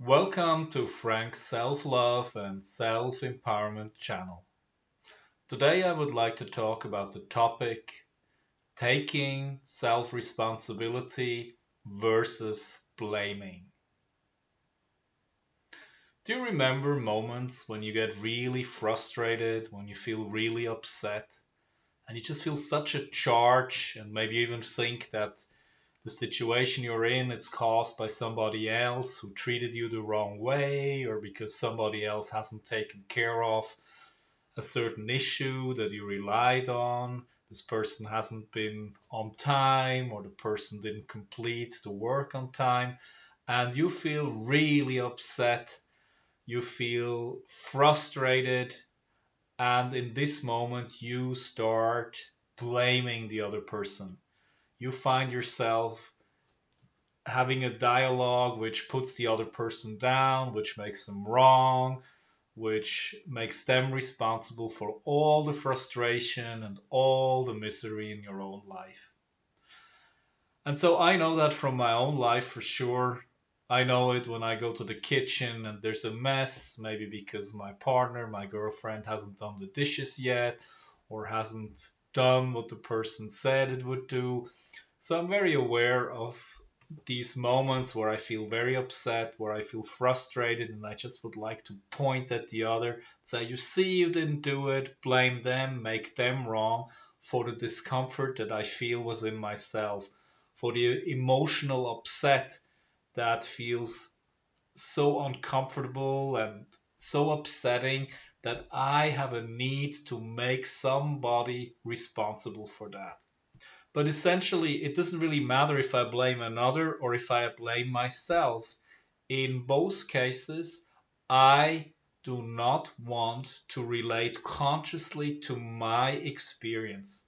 Welcome to Frank's Self-Love and Self-Empowerment channel. Today I would like to talk about the topic taking self-responsibility versus blaming. Do you remember moments when you get really frustrated, when you feel really upset, and you just feel such a charge and maybe even think that the situation you're in is caused by somebody else who treated you the wrong way or because somebody else hasn't taken care of a certain issue that you relied on. This person hasn't been on time or the person didn't complete the work on time. And you feel really upset. You feel frustrated. And in this moment, you start blaming the other person. You find yourself having a dialogue which puts the other person down, which makes them wrong, which makes them responsible for all the frustration and all the misery in your own life. And so I know that from my own life for sure. I know it when I go to the kitchen and there's a mess, maybe because my partner, my girlfriend, hasn't done the dishes yet or hasn't done what the person said it would do. So I'm very aware of these moments where I feel very upset, where I feel frustrated, and I just would like to point at the other, say, you see, you didn't do it, blame them, make them wrong for the discomfort that I feel was in myself, for the emotional upset that feels so uncomfortable and so upsetting that I have a need to make somebody responsible for that. But essentially, it doesn't really matter if I blame another or if I blame myself. In both cases, I do not want to relate consciously to my experience.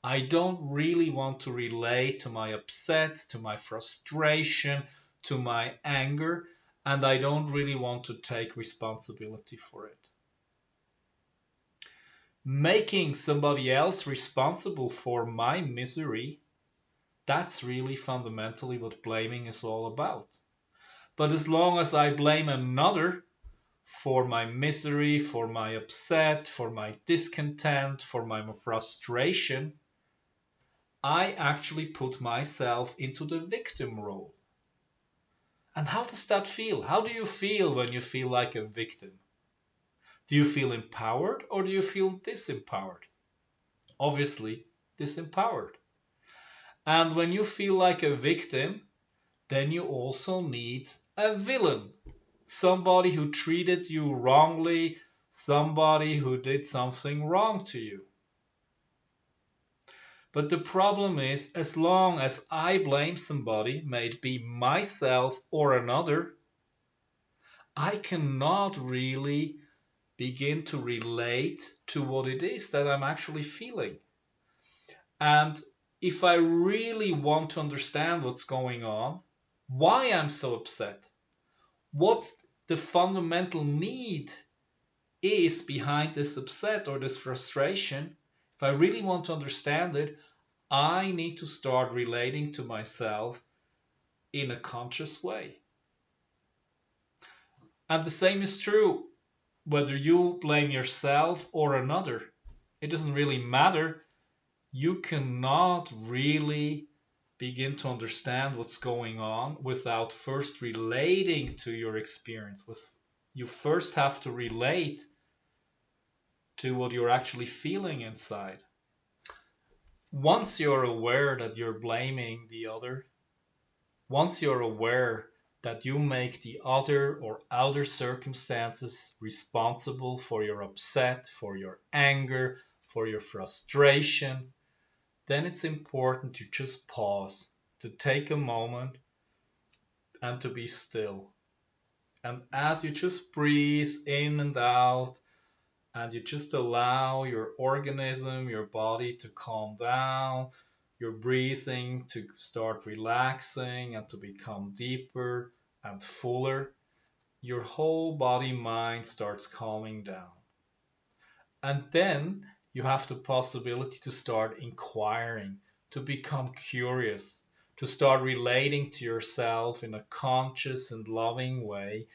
I don't really want to relate to my upset, to my frustration, to my anger, and I don't really want to take responsibility for it. Making somebody else responsible for my misery, that's really fundamentally what blaming is all about. But as long as I blame another for my misery, for my upset, for my discontent, for my frustration, I actually put myself into the victim role. And how does that feel? How do you feel when you feel like a victim? Do you feel empowered or do you feel disempowered? Obviously, disempowered. And when you feel like a victim, then you also need a villain. Somebody who treated you wrongly, somebody who did something wrong to you. But the problem is, as long as I blame somebody, may it be myself or another, I cannot really begin to relate to what it is that I'm actually feeling. And if I really want to understand what's going on, why I'm so upset, what the fundamental need is behind this upset or this frustration, if I really want to understand it, I need to start relating to myself in a conscious way. And the same is true whether you blame yourself or another. It doesn't really matter. You cannot really begin to understand what's going on without first relating to your experience. You first have to relate to what you're actually feeling inside. Once you're aware that you're blaming the other, once you're aware that you make the other or outer circumstances responsible for your upset, for your anger, for your frustration, then it's important to just pause, to take a moment and to be still. And as you just breathe in and out, and you just allow your organism, your body to calm down, your breathing to start relaxing and to become deeper and fuller, your whole body mind starts calming down. And then you have the possibility to start inquiring, to become curious, to start relating to yourself in a conscious and loving way,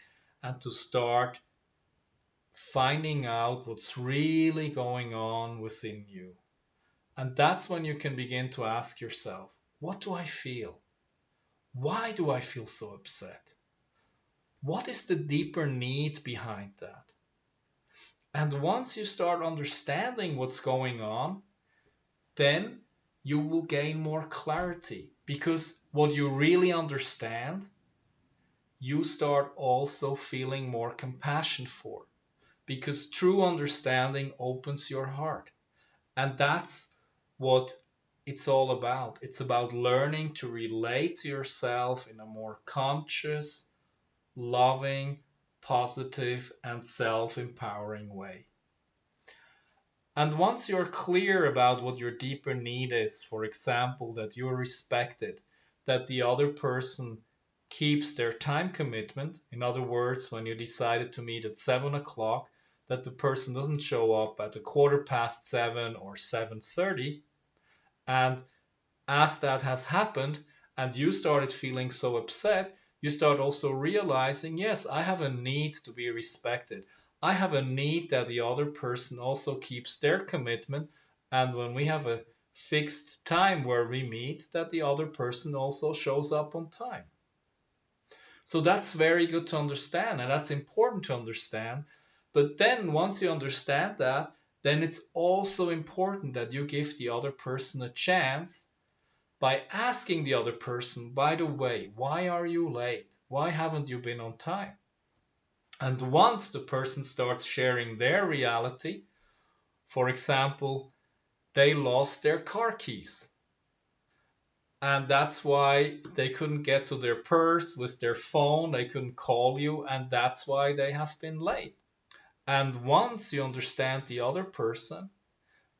and to start finding out what's really going on within you. And that's when you can begin to ask yourself, what do I feel? Why do I feel so upset? What is the deeper need behind that? And once you start understanding what's going on, then you will gain more clarity, because what you really understand, you start also feeling more compassion for, because true understanding opens your heart. And that's what it's all about. It's about learning to relate to yourself in a more conscious, loving, positive, and self empowering way. And once you're clear about what your deeper need is, for example, that you're respected, that the other person keeps their time commitment, in other words, when you decided to meet at 7 o'clock, that the person doesn't show up at a quarter past 7 or 7:30, and as that has happened and you started feeling so upset, you start also realizing, yes, I have a need to be respected. I have a need that the other person also keeps their commitment. And when we have a fixed time where we meet, that the other person also shows up on time. So that's very good to understand, and that's important to understand. But then once you understand that, then it's also important that you give the other person a chance by asking the other person, by the way, why are you late? Why haven't you been on time? And once the person starts sharing their reality, for example, they lost their car keys. And that's why they couldn't get to their purse with their phone, they couldn't call you, and that's why they have been late. And once you understand the other person,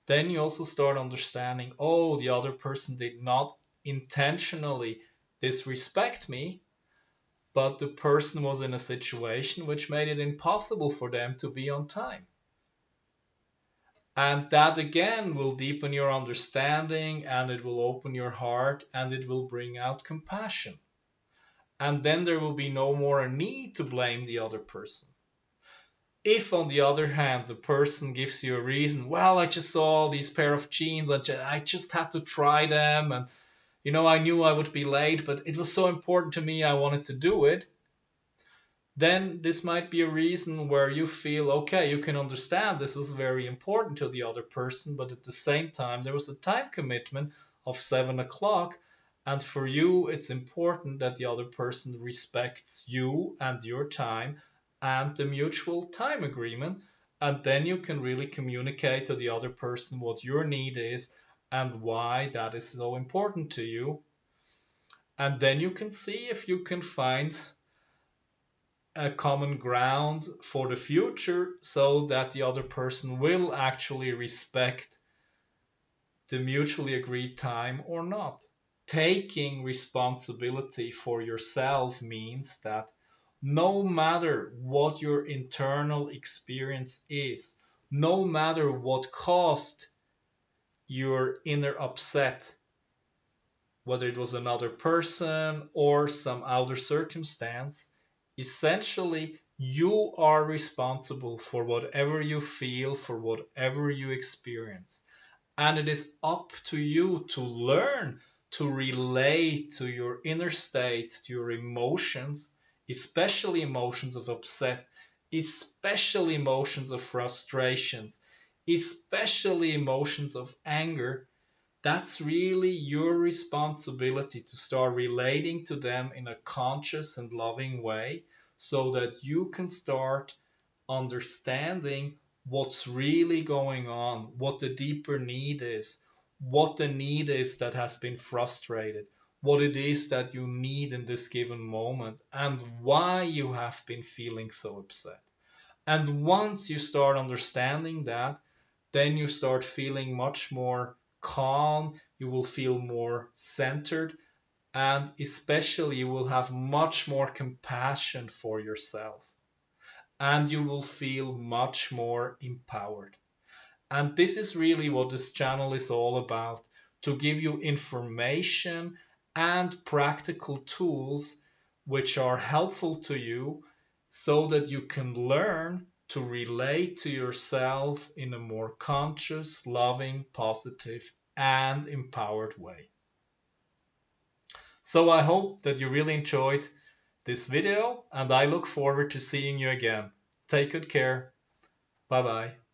then you also start understanding, oh, the other person did not intentionally disrespect me, but the person was in a situation which made it impossible for them to be on time. And that again will deepen your understanding, and it will open your heart, and it will bring out compassion. And then there will be no more a need to blame the other person. If, on the other hand, the person gives you a reason, well, I just saw these pair of jeans, I just had to try them, and I knew I would be late, but it was so important to me, I wanted to do it. Then this might be a reason where you feel, okay, you can understand this was very important to the other person, but at the same time, there was a time commitment of 7 o'clock. And for you, it's important that the other person respects you and your time and the mutual time agreement. And then you can really communicate to the other person what your need is and why that is so important to you. And then you can see if you can find a common ground for the future so that the other person will actually respect the mutually agreed time or not. Taking responsibility for yourself means that no matter what your internal experience is, no matter what caused your inner upset, whether it was another person or some outer circumstance, essentially you are responsible for whatever you feel, for whatever you experience. And it is up to you to learn to relate to your inner state, to your emotions, especially emotions of upset, especially emotions of frustration, especially emotions of anger. That's really your responsibility to start relating to them in a conscious and loving way so that you can start understanding what's really going on, what the deeper need is, what the need is that has been frustrated, what it is that you need in this given moment, and why you have been feeling so upset. And once you start understanding that, then you start feeling much more calm, you will feel more centered, and especially you will have much more compassion for yourself. And you will feel much more empowered. And this is really what this channel is all about, to give you information and practical tools which are helpful to you so that you can learn to relate to yourself in a more conscious, loving, positive, and empowered way. So I hope that you really enjoyed this video, and I look forward to seeing you again. Take good care. Bye bye.